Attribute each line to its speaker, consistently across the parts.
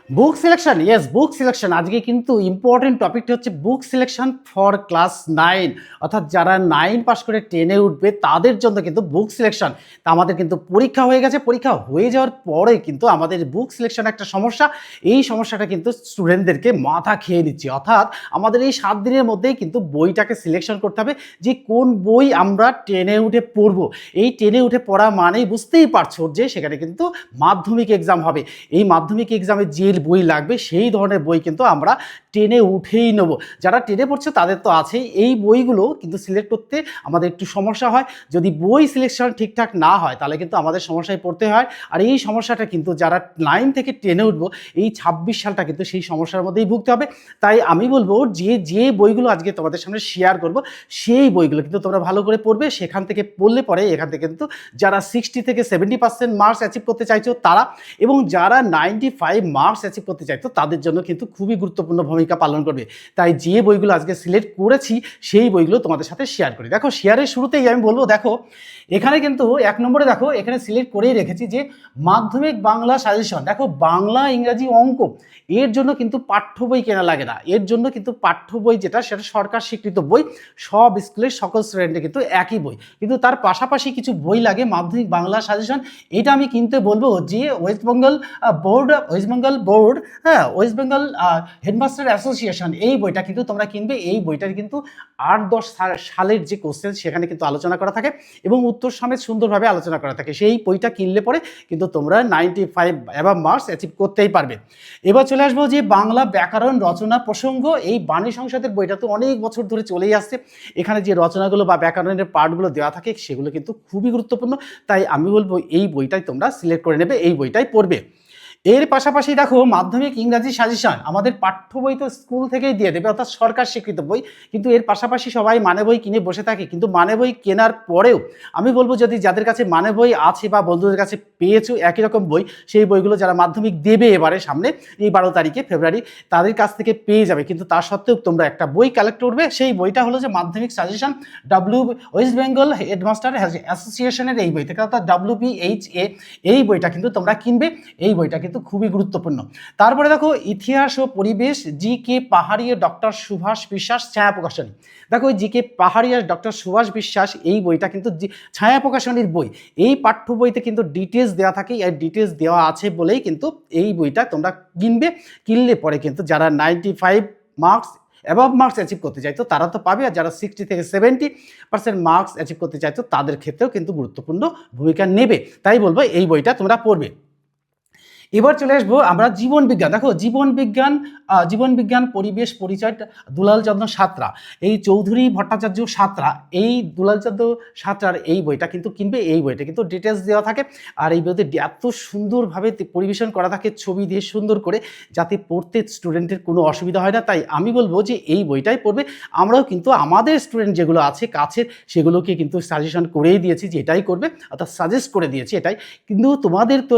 Speaker 1: বুক selection, yes বুক selection. আজকে কিন্তু important টপিকটি হচ্ছে বুক সিলেকশন ফর ক্লাস 9, অর্থাৎ যারা 9 পাস করে 10-এ উঠবে তাদের জন্য কিন্তু বুক সিলেকশন। তা আমাদের কিন্তু পরীক্ষা হয়ে গেছে, পরীক্ষা হয়ে যাওয়ার পরে কিন্তু আমাদের বুক সিলেকশন একটা সমস্যা। এই সমস্যাটা কিন্তু স্টুডেন্টদেরকে মাথা খেয়ে নিচ্ছে, অর্থাৎ আমাদের এই 7 দিনের মধ্যেই কিন্তু বইটাকে সিলেকশন করতে হবে যে কোন বই আমরা 10-এ উঠে পড়বো। এই 10-এ উঠে পড়া মানেই বুঝতেই পারছো যে সেখানে কিন্তু মাধ্যমিক এক্সাম হবে। এই মাধ্যমিক এক্সামে যে বই লাগবে সেই ধরনের বই কিন্তু আমরা 10-এ উঠেই নেব। যারা 10-এ পড়ছে তাদের তো আছেই, এই বইগুলো কিন্তু সিলেক্ট করতে আমাদের একটু সমস্যা হয়। যদি বই সিলেকশন ঠিকঠাক না হয় তাহলে কিন্তু আমাদের সমস্যায় পড়তে হয়। আর এই সমস্যাটা কিন্তু যারা 9 থেকে 10-এ উঠবো এই 26 সালটা কিন্তু সেই সমস্যার মধ্যেই ভুগতে হবে। তাই আমি বলবো যে বইগুলো আজকে তোমাদের সামনে শেয়ার করব সেই বইগুলো কিন্তু তোমরা ভালো করে পড়বে। সেখান থেকে পড়লে পরে এখান থেকে কিন্তু যারা 60 থেকে 70% মার্কস অ্যাচিভ করতে চাইছো তারা, এবং যারা 95 মার্কস অ্যাচিভ করতে চাইতো তাদের জন্য কিন্তু খুবই গুরুত্বপূর্ণ ভূমিকা পালন করবে। তাই যে বইগুলো আজকে সিলেক্ট করেছি সেই বইগুলো তোমাদের সাথে শেয়ার করি। দেখো শেয়ারের শুরুতেই আমি বলবো, দেখো এখানে কিন্তু 1 নম্বরে দেখো এখানে সিলেক্ট করেই রেখেছি যে মাধ্যমিক বাংলা সাজেশন। দেখো বাংলা, ইংরাজি, অঙ্ক এর জন্য কিন্তু পাঠ্য বই কেনা লাগে না। এর জন্য কিন্তু পাঠ্য বই যেটা সেটা সরকার স্বীকৃত বই, সব স্কুলের সকল স্টুডেন্টের কিন্তু একই বই। কিন্তু তার পাশাপাশি কিছু বই লাগে মাধ্যমিক বাংলা সাজেশন, এটা আমি কিনতে বলবো যে ওয়েস্ট বেঙ্গল বোর্ড, হ্যাঁ ওয়েস্ট বেঙ্গল হেডমাস্টার অ্যাসোসিয়েশন, এই বইটা কিন্তু তোমরা কিনবে। এই বইটার কিন্তু 8-10 সালের যে কোশ্চেন সেখানে কিন্তু আলোচনা করা থাকে এবং উত্তর সমেত সুন্দরভাবে আলোচনা করা থাকে। সেই বইটা কিনলে পরে কিন্তু তোমরা 95 অ্যাবাভ মার্কস অ্যাচিভ করতেই পারবে। এবার চলে আসবো যে বাংলা ব্যাকরণ রচনা প্রসঙ্গ, এই বাণী সংসদের বইটা তো অনেক বছর ধরে চলেই আসছে। এখানে যে রচনাগুলো বা ব্যাকরণের পার্টগুলো দেওয়া থাকে সেগুলো কিন্তু খুবই গুরুত্বপূর্ণ। তাই আমি বলবো এই বইটাই তোমরা সিলেক্ট করে নেবে, এই বইটাই পড়বে। এর পাশাপাশি দেখো মাধ্যমিক ইংরাজি সাজেশন আমাদের পাঠ্য বই তো স্কুল থেকেই দিয়ে দেবে, অর্থাৎ সরকার স্বীকৃত বই। কিন্তু এর পাশাপাশি সবাই মানে বই কিনে বসে থাকে, কিন্তু মানে বই কেনার পরেও আমি বলবো যদি যাদের কাছে মানে বই আছে বা বন্ধুদের কাছে পেয়েছো একই রকম বই, সেই বইগুলো যারা মাধ্যমিক দেবে এবারে সামনে এই 12 তারিখে ফেব্রুয়ারি, তাদের কাছ থেকে পেয়ে যাবে। কিন্তু তার সত্ত্বেও তোমরা একটা বই কালেক্ট করবে, সেই বইটা হলো যে মাধ্যমিক সাজেশন ওয়েস্ট বেঙ্গল হেডমাস্টার অ্যাসোসিয়েশনের এই বই থেকে, অর্থাৎ WBHA, এই বইটা কিন্তু তোমরা কিনবে। এই বইটা কিন্তু খুবই গুরুত্বপূর্ণ। তারপরে দেখো ইতিহাস ও পরিবেশ, GK পাহাড়িয়া ডক্টর সুভাষ বিশ্বাস, ছায়া প্রকাশনী। দেখো GK পাহাড়িয়া ডক্টর সুভাষ বিশ্বাস এই বইটা কিন্তু ছায়া প্রকাশনীর বই। এই পাঠ্য বইতে কিন্তু ডিটেলস দেওয়া থাকে, এই ডিটেলস দেওয়া আছে বলেই কিন্তু এই বইটা তোমরা কিনবে। কিনলে পরে কিন্তু যারা 95 মার্কস অ্যাবাভ মার্কস অ্যাচিভ করতে চাইতো তারা তো পাবে, আর যারা 60 থেকে 70% মার্কস অ্যাচিভ করতে চাইতো তাদের ক্ষেত্রেও কিন্তু গুরুত্বপূর্ণ ভূমিকা নেবে। তাই বলবো এই বইটা তোমরা পড়বে। এবার চলে আসবো আমরা জীবন বিজ্ঞান। দেখো জীবন বিজ্ঞান পরিবেশ পরিচয়, দুলাল চন্দ্র সাঁতরা, এই চৌধুরী ভট্টাচার্য সাঁতরা, এই দুলাল চন্দ্র সাঁতরার এই বইটা কিন্তু কিনবে। এই বইটা কিন্তু ডিটেলস দেওয়া থাকে, আর এই বইতে এত সুন্দরভাবে পরিবেশন করা থাকে ছবি দিয়ে সুন্দর করে, যাতে পড়তে স্টুডেন্টের কোনো অসুবিধা হয় না। তাই আমি বলবো যে এই বইটাই পড়বে। আমরাও কিন্তু আমাদের স্টুডেন্ট যেগুলো আছে কাছের সেগুলোকে কিন্তু সাজেশন করেই দিয়েছি যে এটাই করবে, অর্থাৎ সাজেস্ট করে দিয়েছি এটাই। কিন্তু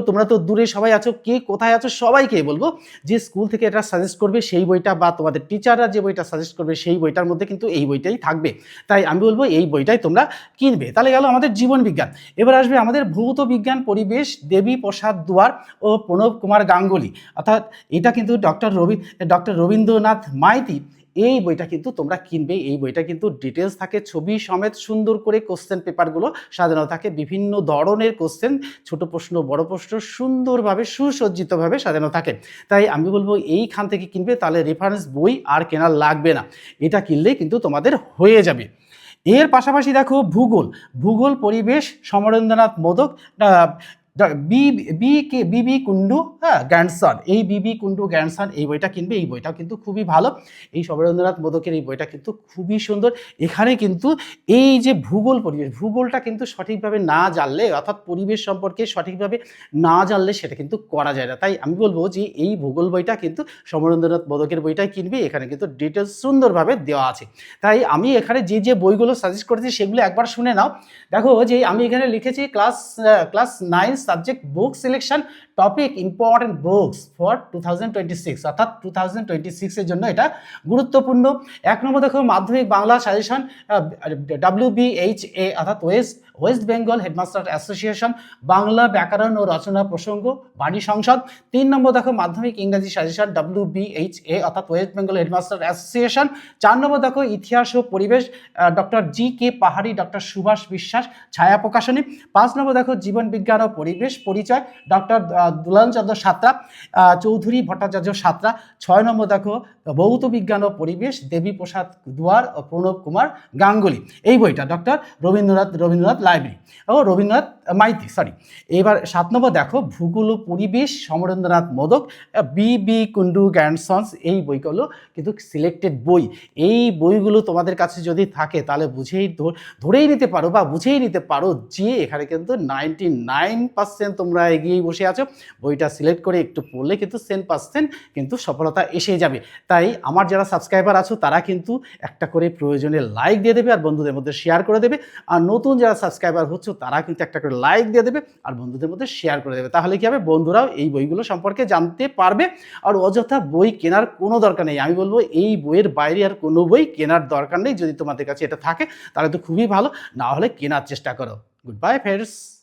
Speaker 1: তোমরা তো দূরে সবাই আছো, কে কোথায় আছো সবাইকে বলবো যে স্কুল থেকে এটা সাজেস্ট করবে সেই বইটা, বা তোমাদের টিচাররা যে বইটা সাজেস্ট করবে সেই বইটার মধ্যে কিন্তু এই বইটাই থাকবে। তাই আমি বলবো এই বইটাই তোমরা কিনবে। তাহলে গেল আমাদের জীবন বিজ্ঞান। এবার আসবে আমাদের ভৌত বিজ্ঞান পরিবেশ, দেবী প্রসাদ দুয়ার ও প্রণব কুমার গাঙ্গুলি, অর্থাৎ এটা কিন্তু ডক্টর রবীন্দ্রনাথ মাইতি, এই বইটা কিন্তু তোমরা কিনবে। এই বইটা কিন্তু ডিটেলস থাকে, ছবি সমেত সুন্দর করে কোশ্চেন পেপারগুলো সাজানো থাকে, বিভিন্ন ধরনের কোশ্চেন, ছোট প্রশ্ন বড় প্রশ্ন সুন্দরভাবে সুসজ্জিতভাবে সাজানো থাকে। তাই আমি বলবো এইখান থেকে কিনবে, তাহলে রেফারেন্স বই আর কেনা লাগবে না, এটা কিনলেই কিন্তু তোমাদের হয়ে যাবে। এর পাশাপাশি দেখো ভূগোল পরিবেশ সমরেন্দ্রনাথ মোদক, বিবি কুন্ডু, হ্যাঁ গ্র্যান্ডসন, এই বিবি কুন্ডু গ্র্যান্ডসন এই বইটা কিনবে। এই বইটাও কিন্তু খুবই ভালো। এই সমরেন্দ্রনাথ মোদকের এই বইটা কিন্তু খুবই সুন্দর। এখানে কিন্তু এই যে ভূগোলটা কিন্তু সঠিকভাবে না জানলে, অর্থাৎ পরিবেশ সম্পর্কে সঠিকভাবে না জানলে সেটা কিন্তু করা যায় না। তাই আমি বলবো যে এই ভূগোল বইটা কিন্তু সমরেন্দ্রনাথ মোদকের বইটাই কিনবে। এখানে কিন্তু ডিটেলস সুন্দরভাবে দেওয়া আছে। তাই আমি এখানে যে বইগুলো সাজেস্ট করেছি সেগুলো একবার শুনে নাও। দেখো যে আমি এখানে লিখেছি class 9 subject book selection topic important books for 2026 অর্থাৎ 2026 এর জন্য এটা গুরুত্বপূর্ণ। 1 নম্বর দেখো মাধ্যমিক বাংলা সাজেশন WBHA অর্থাৎ West Bengal headmaster association Bangla ব্যাকরণ ও রচনা প্রসঙ্গ বাণী সংসদ। 3 নম্বর দেখো মাধ্যমিক ইংরেজি সাজেশন WBHA অর্থাৎ ওয়েস্ট বেঙ্গল হেডমাস্টার অ্যাসোসিয়েশন। 4 নম্বর দেখো ইতিহাস ও পরিবেশ ডক্টর GK পাহাড়ি ডক্টর সুভাষ বিশ্বাস ছায়া প্রকাশনী। 5 নম্বর দেখো জীবন বিজ্ঞান ও পরিবেশ পরিচয় ডক্টর দুলালচন্দ্র সাঁতরা চৌধুরী ভট্টাচার্য সাঁতরা। 6 নম্বর দেখো ভৌত বিজ্ঞান ও পরিবেশ দেবী প্রসাদ দুয়ার ও প্রণব কুমার গাঙ্গুলি, এই বইটা ডক্টর রবীন্দ্রনাথ লাইব্রেরি ও রবীন্দ্রনাথ মাইতি এবার 7 নম্বর দেখো ভূগোল ও পরিবেশ সমরেন্দ্রনাথ মোদক BB কুন্ডু গ্র্যান্ডসন্স, এই বইগুলো কিন্তু সিলেক্টেড বই। এই বইগুলো তোমাদের কাছে যদি থাকে তাহলে ধরেই নিতে পারো বা বুঝেই নিতে পারো যে এখানে কিন্তু 99% তোমরা এগিয়েই বসে আছো। বইটা সিলেক্ট করে একটু পড়লে কিন্তু 10% কিন্তু সফলতা এসে যাবে। তাই আমার যারা সাবস্ক্রাইবার আছো তারা কিন্তু একটা করে প্রয়োজনে লাইক দিয়ে দেবে আর বন্ধুদের মধ্যে শেয়ার করে দেবে, আর নতুন যারা সাবস্ক্রাইবার হচ্ছে তারা কিন্তু একটা করে লাইক দিয়ে দেবে আর বন্ধুদের মধ্যে শেয়ার করে দেবে। তাহলে কি হবে, বন্ধুরাও এই বইগুলো সম্পর্কে জানতে পারবে। আর অযথা বই কেনার কোনো দরকার নেই, আমি বলবো এই বইয়ের বাইরে আর কোনো বই কেনার দরকার নেই। যদি তোমাদের কাছে এটা থাকে তাহলে তো খুবই ভালো, না হলে কেনার চেষ্টা করো। Good bye friends.